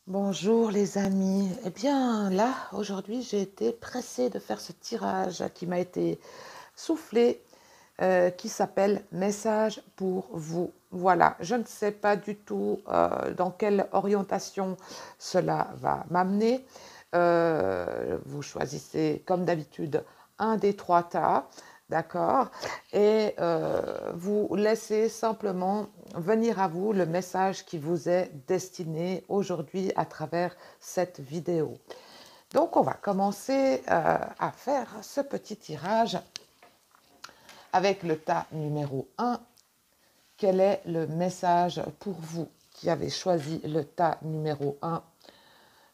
Bonjour les amis. Eh bien là, aujourd'hui, j'ai été pressée de faire ce tirage qui m'a été soufflé, qui s'appelle Message pour vous. Voilà, je ne sais pas du tout dans quelle orientation cela va m'amener. Vous choisissez comme d'habitude un des trois tas, d'accord? Et vous laissez simplement venir à vous le message qui vous est destiné aujourd'hui à travers cette vidéo. Donc on va commencer à faire ce petit tirage avec le tas numéro 1. Quel est le message pour vous qui avez choisi le tas numéro 1?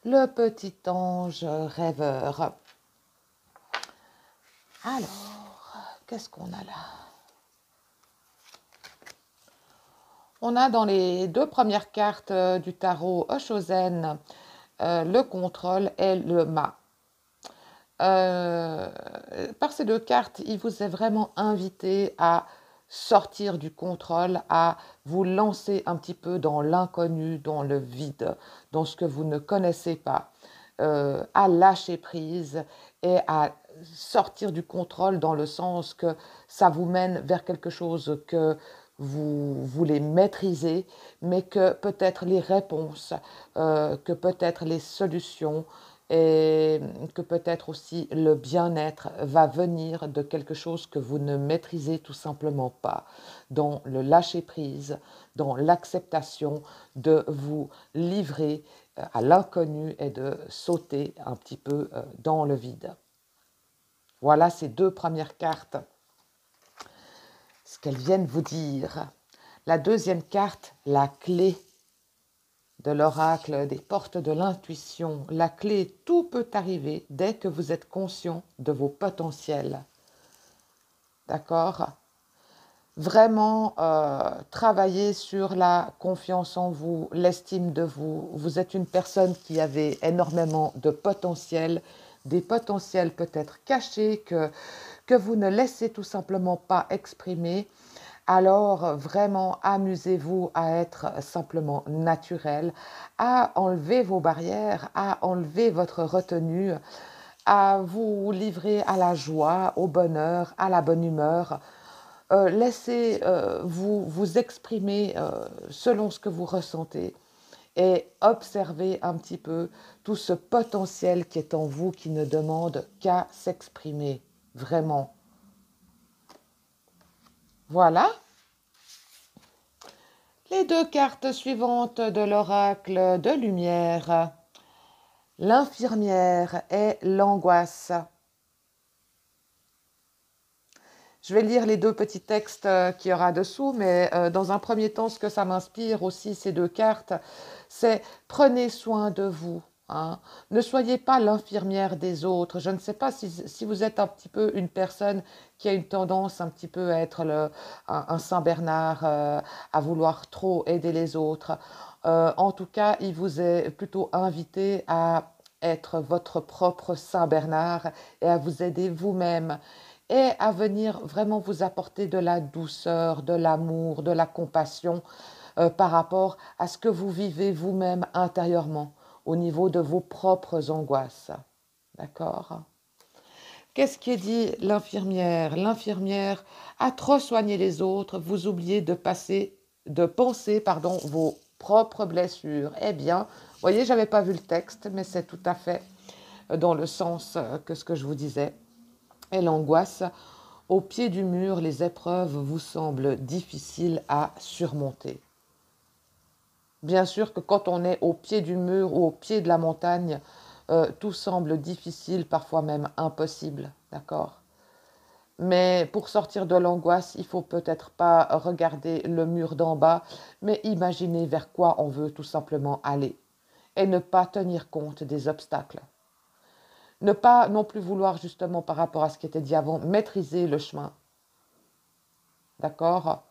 Le petit ange rêveur. Alors, qu'est-ce qu'on a là? On a dans les deux premières cartes du tarot Oshozen le contrôle et le mât. Par ces deux cartes, il vous est vraiment invité à sortir du contrôle, à vous lancer un petit peu dans l'inconnu, dans le vide, dans ce que vous ne connaissez pas, à lâcher prise et à sortir du contrôle dans le sens que ça vous mène vers quelque chose que vous voulez maîtriser, mais que peut-être les réponses, que peut-être les solutions, et que peut-être aussi le bien-être va venir de quelque chose que vous ne maîtrisez tout simplement pas, dans le lâcher-prise, dans l'acceptation de vous livrer à l'inconnu et de sauter un petit peu dans le vide. Voilà ces deux premières cartes, ce qu'elles viennent vous dire. La deuxième carte, la clé de l'oracle des portes de l'intuition. La clé, tout peut arriver dès que vous êtes conscient de vos potentiels. D'accord? Vraiment travailler sur la confiance en vous, l'estime de vous. Vous êtes une personne qui avait énormément de potentiel, des potentiels peut-être cachés que vous ne laissez tout simplement pas exprimer. Alors vraiment, amusez-vous à être simplement naturel, à enlever vos barrières, à enlever votre retenue, à vous livrer à la joie, au bonheur, à la bonne humeur. Laissez vous exprimer selon ce que vous ressentez et observez un petit peu tout ce potentiel qui est en vous qui ne demande qu'à s'exprimer, vraiment. Voilà. Les deux cartes suivantes de l'oracle de lumière, l'infirmière et l'angoisse. Je vais lire les deux petits textes qu'il y aura dessous, mais dans un premier temps, ce que ça m'inspire aussi, ces deux cartes, c'est prenez soin de vous. Hein. Ne soyez pas l'infirmière des autres. Je ne sais pas si vous êtes un petit peu une personne qui a une tendance un petit peu à être un Saint-Bernard, à vouloir trop aider les autres. En tout cas, il vous est plutôt invité à être votre propre Saint-Bernard et à vous aider vous-même et à venir vraiment vous apporter de la douceur, de l'amour, de la compassion par rapport à ce que vous vivez vous-même intérieurement au niveau de vos propres angoisses. D'accord? Qu'est-ce qui est dit l'infirmière? L'infirmière a trop soigné les autres, vous oubliez de penser, vos propres blessures. Eh bien, vous voyez, je n'avais pas vu le texte, mais c'est tout à fait dans le sens que ce que je vous disais. Et l'angoisse, au pied du mur, les épreuves vous semblent difficiles à surmonter. Bien sûr que quand on est au pied du mur ou au pied de la montagne, tout semble difficile, parfois même impossible, d'accord? Mais pour sortir de l'angoisse, il faut peut-être pas regarder le mur d'en bas, mais imaginer vers quoi on veut tout simplement aller et ne pas tenir compte des obstacles. Ne pas non plus vouloir justement par rapport à ce qui était dit avant, maîtriser le chemin. D'accord?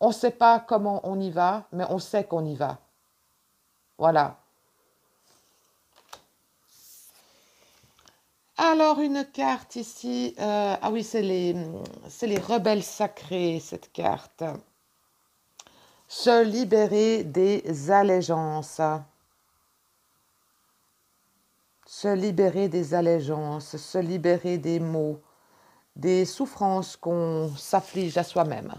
On ne sait pas comment on y va, mais on sait qu'on y va. Voilà. Alors une carte ici, ah oui, c'est les rebelles sacrés, cette carte. Se libérer des allégeances. se libérer des allégeances, se libérer des maux, des souffrances qu'on s'afflige à soi-même.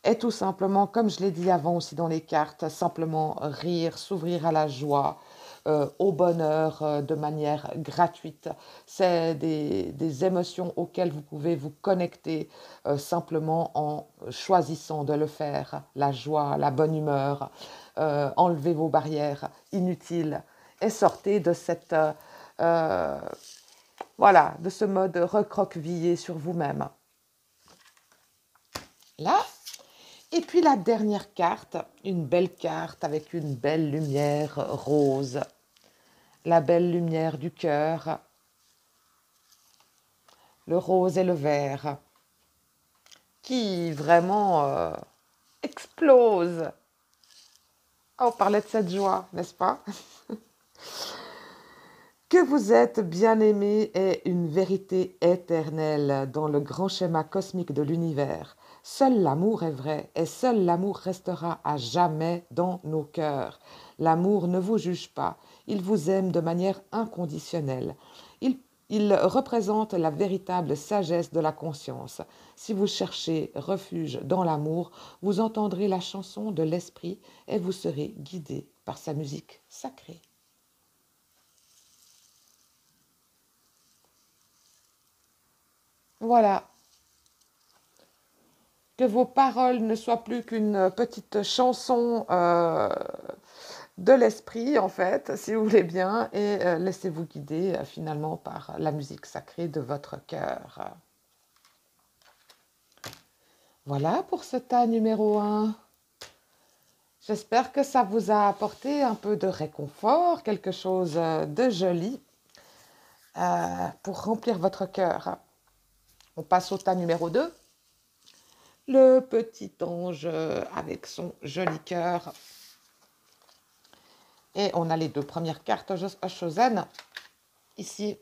Et tout simplement, comme je l'ai dit avant aussi dans les cartes, simplement rire, s'ouvrir à la joie, au bonheur de manière gratuite. C'est des émotions auxquelles vous pouvez vous connecter simplement en choisissant de le faire. La joie, la bonne humeur, enlevez vos barrières inutiles et sortez de cette, euh, voilà, de ce mode recroquevillé sur vous-même. Là, et puis la dernière carte, une belle carte avec une belle lumière rose, la belle lumière du cœur, le rose et le vert, qui vraiment explose. Ah, on parlait de cette joie, n'est-ce pas? Que vous êtes bien-aimé est une vérité éternelle dans le grand schéma cosmique de l'univers. Seul l'amour est vrai et seul l'amour restera à jamais dans nos cœurs. L'amour ne vous juge pas, il vous aime de manière inconditionnelle. Il représente la véritable sagesse de la conscience. Si vous cherchez refuge dans l'amour, vous entendrez la chanson de l'esprit et vous serez guidé par sa musique sacrée. Voilà, que vos paroles ne soient plus qu'une petite chanson de l'esprit, en fait, si vous voulez bien, et laissez-vous guider finalement par la musique sacrée de votre cœur. Voilà pour ce tas numéro 1. J'espère que ça vous a apporté un peu de réconfort, quelque chose de joli pour remplir votre cœur. On passe au tas numéro 2. Le petit ange avec son joli cœur. Et on a les deux premières cartes chosen. Ici,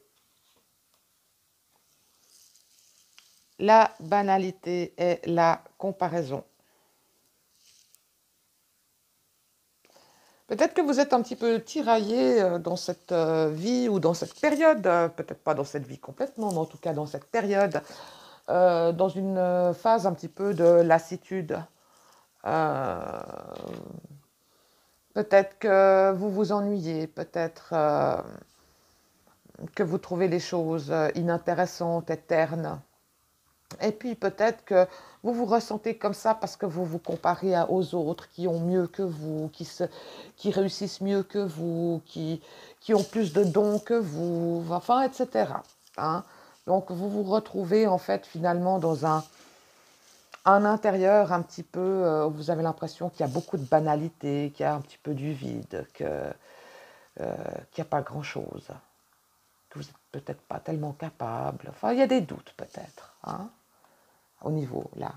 la banalité et la comparaison. Peut-être que vous êtes un petit peu tiraillé dans cette vie ou dans cette période, peut-être pas dans cette vie complètement, mais en tout cas dans cette période, dans une phase un petit peu de lassitude. Peut-être que vous vous ennuyez, peut-être que vous trouvez les choses inintéressantes et ternes. Et puis peut-être que vous vous ressentez comme ça parce que vous vous comparez aux autres qui ont mieux que vous, qui réussissent mieux que vous, qui ont plus de dons que vous, enfin, etc. Hein. Donc vous vous retrouvez en fait finalement dans un intérieur un petit peu, où vous avez l'impression qu'il y a beaucoup de banalité, qu'il y a un petit peu du vide, qu'il n'y a pas grand-chose, que vous n'êtes peut-être pas tellement capable. Enfin, il y a des doutes peut-être, hein, au niveau là.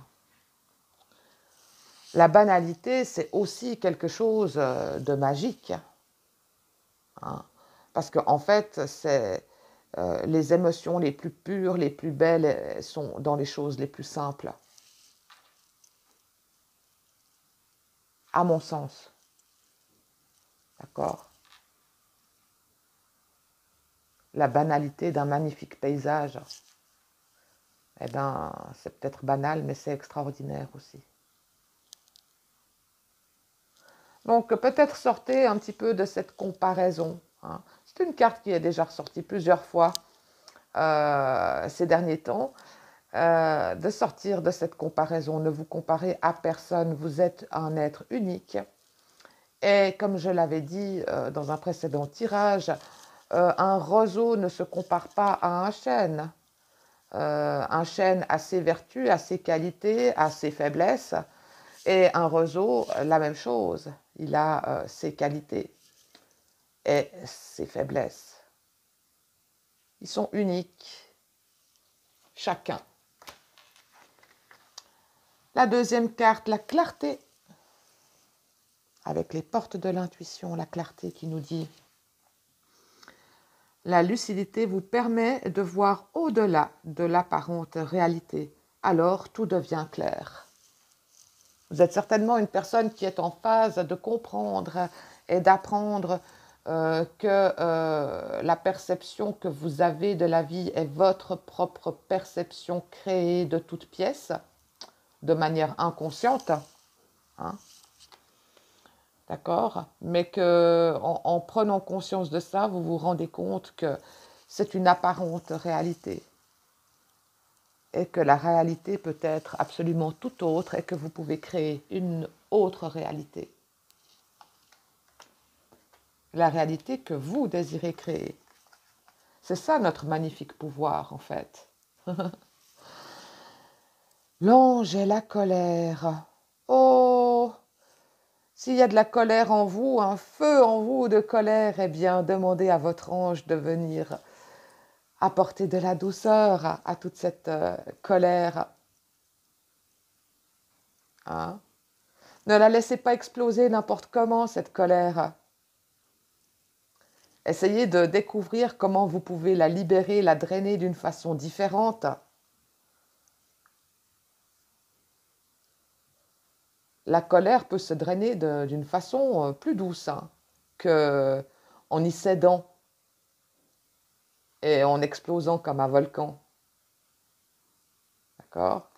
La banalité, c'est aussi quelque chose de magique, hein, parce qu'en fait, c'est les émotions les plus pures, les plus belles sont dans les choses les plus simples, à mon sens. D'accord? La banalité d'un magnifique paysage, eh ben, c'est peut-être banal, mais c'est extraordinaire aussi. Donc, peut-être sortez un petit peu de cette comparaison. Hein. C'est une carte qui est déjà ressortie plusieurs fois ces derniers temps. De sortir de cette comparaison. Ne vous comparez à personne. Vous êtes un être unique. Et comme je l'avais dit dans un précédent tirage, un roseau ne se compare pas à un chêne. Un chêne a ses vertus, a ses qualités, a ses faiblesses. Et un roseau, la même chose. Il a ses qualités et ses faiblesses. Ils sont uniques, chacun. La deuxième carte, la clarté. Avec les portes de l'intuition, la clarté qui nous dit la lucidité vous permet de voir au-delà de l'apparente réalité. Alors tout devient clair. Vous êtes certainement une personne qui est en phase de comprendre et d'apprendre que la perception que vous avez de la vie est votre propre perception créée de toutes pièces, de manière inconsciente, hein, d'accord? Mais que en prenant conscience de ça, vous vous rendez compte que c'est une apparente réalité et que la réalité peut être absolument tout autre et que vous pouvez créer une autre réalité. La réalité que vous désirez créer. C'est ça notre magnifique pouvoir en fait. L'ange et la colère. Oh, s'il y a de la colère en vous, un feu en vous de colère, eh bien demandez à votre ange de venir apporter de la douceur à toute cette colère. Hein? Ne la laissez pas exploser n'importe comment, cette colère. Essayez de découvrir comment vous pouvez la libérer, la drainer d'une façon différente. La colère peut se drainer d'une façon plus douce, hein, que en y cédant et en explosant comme un volcan. D'accord?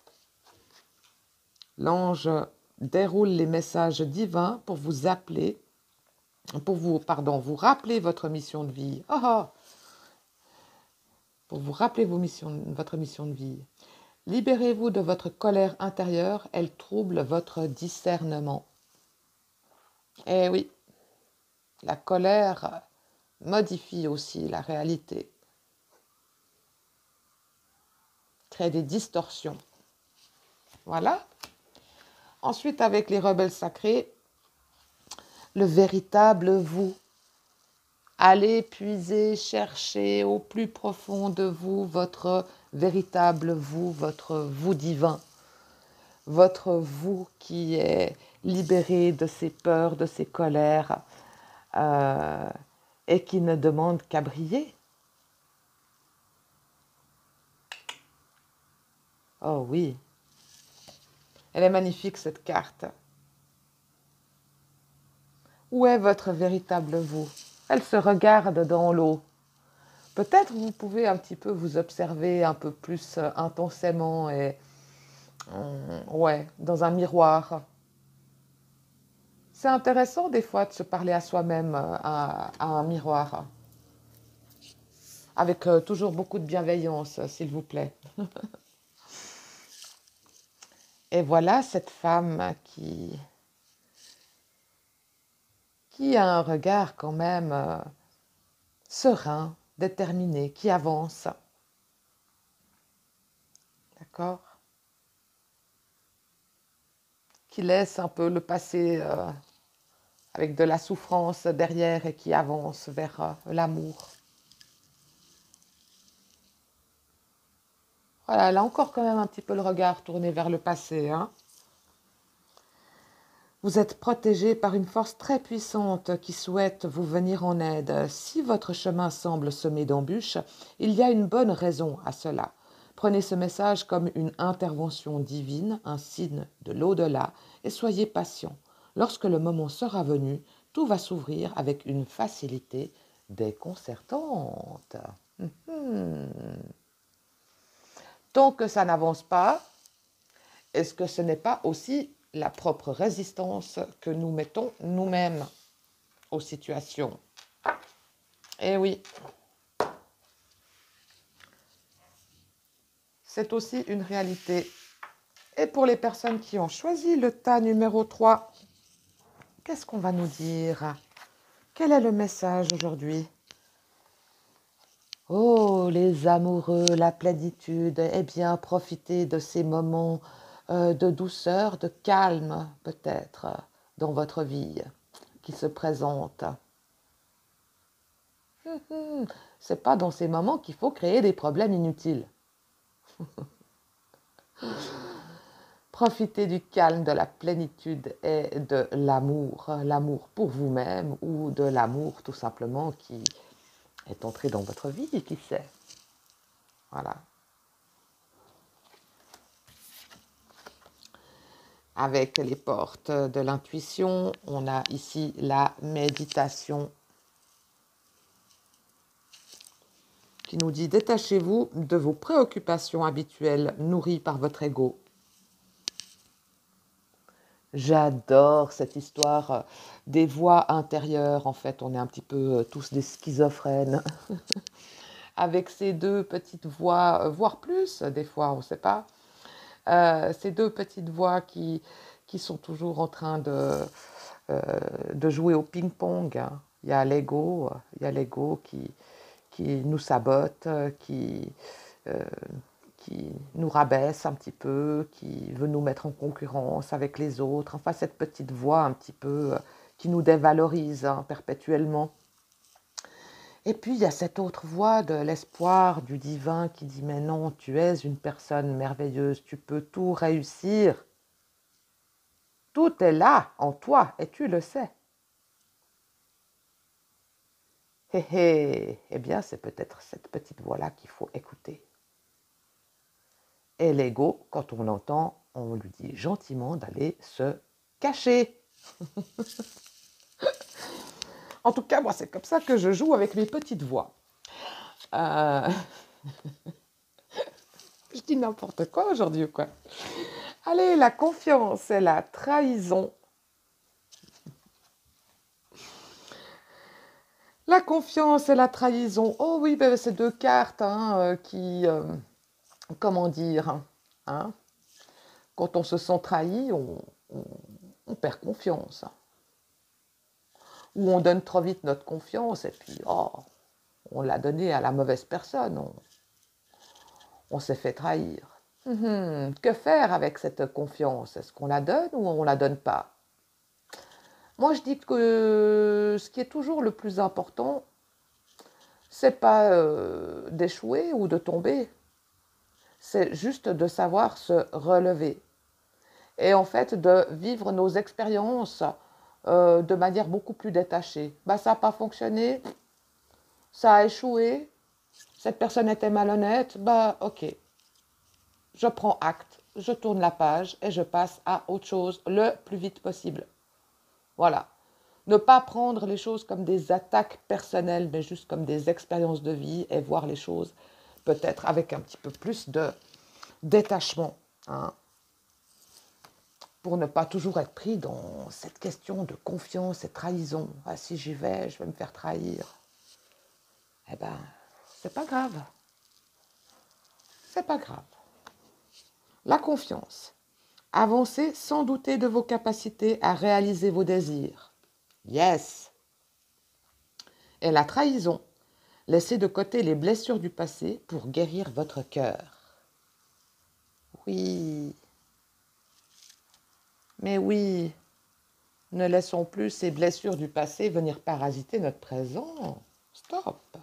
L'ange déroule les messages divins pour vous appeler, pour vous, pardon, vous rappeler votre mission de vie. Oh, oh, pour vous rappeler votre mission de vie. Libérez-vous de votre colère intérieure, elle trouble votre discernement. Eh oui, la colère modifie aussi la réalité, crée des distorsions. Voilà. Ensuite, avec les rebelles sacrés, le véritable vous. Allez puiser, chercher au plus profond de vous votre véritable vous, votre vous divin, votre vous qui est libéré de ses peurs, de ses colères et qui ne demande qu'à briller. Oh oui, elle est magnifique cette carte. Où est votre véritable vous? Elle se regarde dans l'eau. Peut-être vous pouvez un petit peu vous observer un peu plus intensément et ouais, dans un miroir. C'est intéressant des fois de se parler à soi-même à un miroir, avec toujours beaucoup de bienveillance, s'il vous plaît. Et voilà cette femme qui a un regard quand même serein, déterminé, qui avance. D'accord? Qui laisse un peu le passé avec de la souffrance derrière et qui avance vers l'amour. Voilà, elle a encore quand même un petit peu le regard tourné vers le passé. Hein. Vous êtes protégé par une force très puissante qui souhaite vous venir en aide. Si votre chemin semble semé d'embûches, il y a une bonne raison à cela. Prenez ce message comme une intervention divine, un signe de l'au-delà, et soyez patient. Lorsque le moment sera venu, tout va s'ouvrir avec une facilité déconcertante. Tant que ça n'avance pas, est-ce que ce n'est pas aussi la propre résistance que nous mettons nous-mêmes aux situations? Eh oui, c'est aussi une réalité. Et pour les personnes qui ont choisi le tas numéro 3, qu'est-ce qu'on va nous dire? Quel est le message aujourd'hui? Oh, les amoureux, la plénitude, eh bien, profitez de ces moments de douceur, de calme, peut-être, dans votre vie qui se présentent. C'est pas dans ces moments qu'il faut créer des problèmes inutiles. Profitez du calme, de la plénitude et de l'amour pour vous-même ou de l'amour tout simplement qui est entré dans votre vie, qui sait. Voilà. avec les portes de l'intuition. On a ici la méditation qui nous dit: détachez-vous de vos préoccupations habituelles nourries par votre ego. J'adore cette histoire des voix intérieures. En fait, on est un petit peu tous des schizophrènes avec ces deux petites voix, voire plus, des fois, on ne sait pas. Ces deux petites voix qui sont toujours en train de jouer au ping-pong, hein. Il y a l'ego, qui nous sabote, euh, qui nous rabaisse un petit peu, qui veut nous mettre en concurrence avec les autres. Enfin, cette petite voix un petit peu qui nous dévalorise, hein, perpétuellement. Et puis, il y a cette autre voix de l'espoir, du divin qui dit: mais non, tu es une personne merveilleuse, tu peux tout réussir. Tout est là, en toi, et tu le sais. Hé hé, eh bien, c'est peut-être cette petite voix-là qu'il faut écouter. Et l'ego, quand on l'entend, on lui dit gentiment d'aller se cacher. En tout cas, moi, c'est comme ça que je joue avec mes petites voix. Euh, Je dis n'importe quoi aujourd'hui ou quoi. Allez, la confiance et la trahison. La confiance et la trahison. Oh oui, ben, c'est deux cartes, hein, comment dire, hein, quand on se sent trahi, on perd confiance. Ou on donne trop vite notre confiance et puis, oh, on l'a donnée à la mauvaise personne. On s'est fait trahir. Que faire avec cette confiance? Est-ce qu'on la donne ou on la donne pas? Moi, je dis que ce qui est toujours le plus important, c'est pas d'échouer ou de tomber, c'est juste de savoir se relever. Et en fait, de vivre nos expériences de manière beaucoup plus détachée. Bah, ça n'a pas fonctionné, ça a échoué, cette personne était malhonnête, bah ok, je prends acte, je tourne la page et je passe à autre chose le plus vite possible. Voilà. Ne pas prendre les choses comme des attaques personnelles, mais juste comme des expériences de vie et voir les choses peut-être avec un petit peu plus de détachement, hein, pour ne pas toujours être pris dans cette question de confiance et trahison. Ah, si j'y vais, je vais me faire trahir. Eh ben, c'est pas grave. C'est pas grave. La confiance. Avancez sans douter de vos capacités à réaliser vos désirs. Yes. Et la trahison. Laissez de côté les blessures du passé pour guérir votre cœur. Oui. Mais oui. Ne laissons plus ces blessures du passé venir parasiter notre présent. Stop.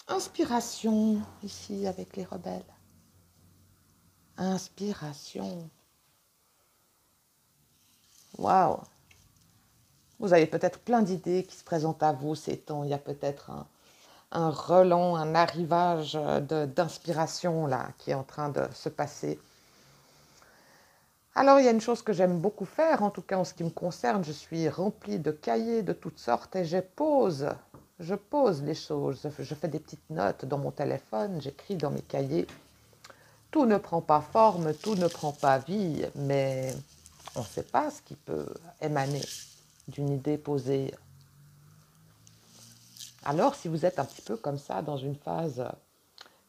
Inspiration, ici avec les rebelles. Inspiration. Waouh. Vous avez peut-être plein d'idées qui se présentent à vous ces temps. Il y a peut-être un relent, un arrivage d'inspiration là qui est en train de se passer. Alors il y a une chose que j'aime beaucoup faire, en tout cas en ce qui me concerne, je suis remplie de cahiers de toutes sortes et je pose les choses, je fais des petites notes dans mon téléphone, j'écris dans mes cahiers. Tout ne prend pas forme, tout ne prend pas vie, mais on ne sait pas ce qui peut émaner d'une idée posée. Alors, si vous êtes un petit peu comme ça, dans une phase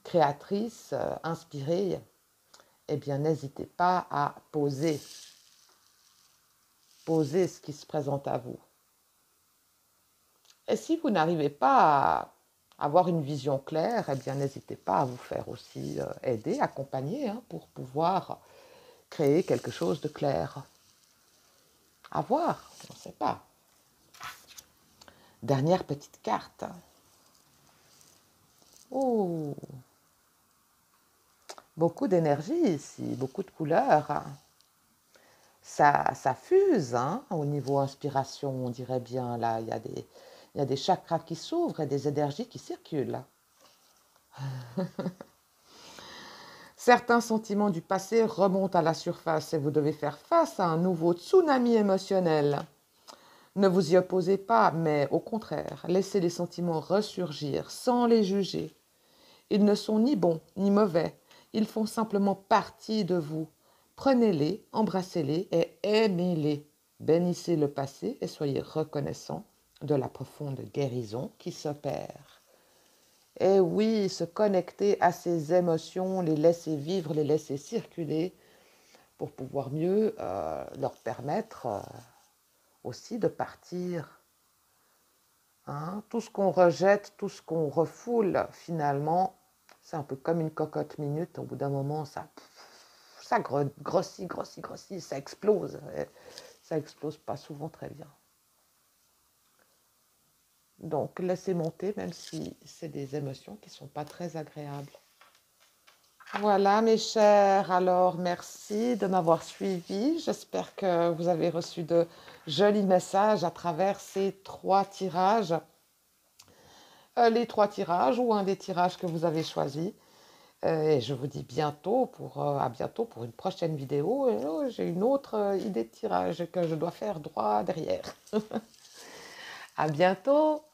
créatrice, inspirée, eh bien, n'hésitez pas à poser ce qui se présente à vous. Et si vous n'arrivez pas à avoir une vision claire, eh bien, n'hésitez pas à vous faire aussi aider, accompagner, hein, pour pouvoir créer quelque chose de clair. À voir, on ne sait pas. Dernière petite carte. Oh, beaucoup d'énergie ici, beaucoup de couleurs. Ça fuse, hein, au niveau inspiration, on dirait bien. Là, il y a des chakras qui s'ouvrent et des énergies qui circulent. Certains sentiments du passé remontent à la surface et vous devez faire face à un nouveau tsunami émotionnel. Ne vous y opposez pas, mais au contraire, laissez les sentiments ressurgir sans les juger. Ils ne sont ni bons ni mauvais, ils font simplement partie de vous. Prenez-les, embrassez-les et aimez-les. Bénissez le passé et soyez reconnaissants de la profonde guérison qui s'opère. Et oui, se connecter à ces émotions, les laisser vivre, les laisser circuler pour pouvoir mieux leur permettre aussi de partir. Hein. Tout ce qu'on rejette, tout ce qu'on refoule, finalement, c'est un peu comme une cocotte minute. Au bout d'un moment, ça grossit, grossit, grossit, ça explose. Et ça explose pas souvent très bien. Donc, laissez monter, même si c'est des émotions qui ne sont pas très agréables. Voilà, mes chers. Alors, merci de m'avoir suivi. J'espère que vous avez reçu de jolis messages à travers ces 3 tirages. Les 3 tirages ou un des tirages que vous avez choisi. Et je vous dis à bientôt pour une prochaine vidéo. Et j'ai une autre idée de tirage que je dois faire droit derrière. À bientôt!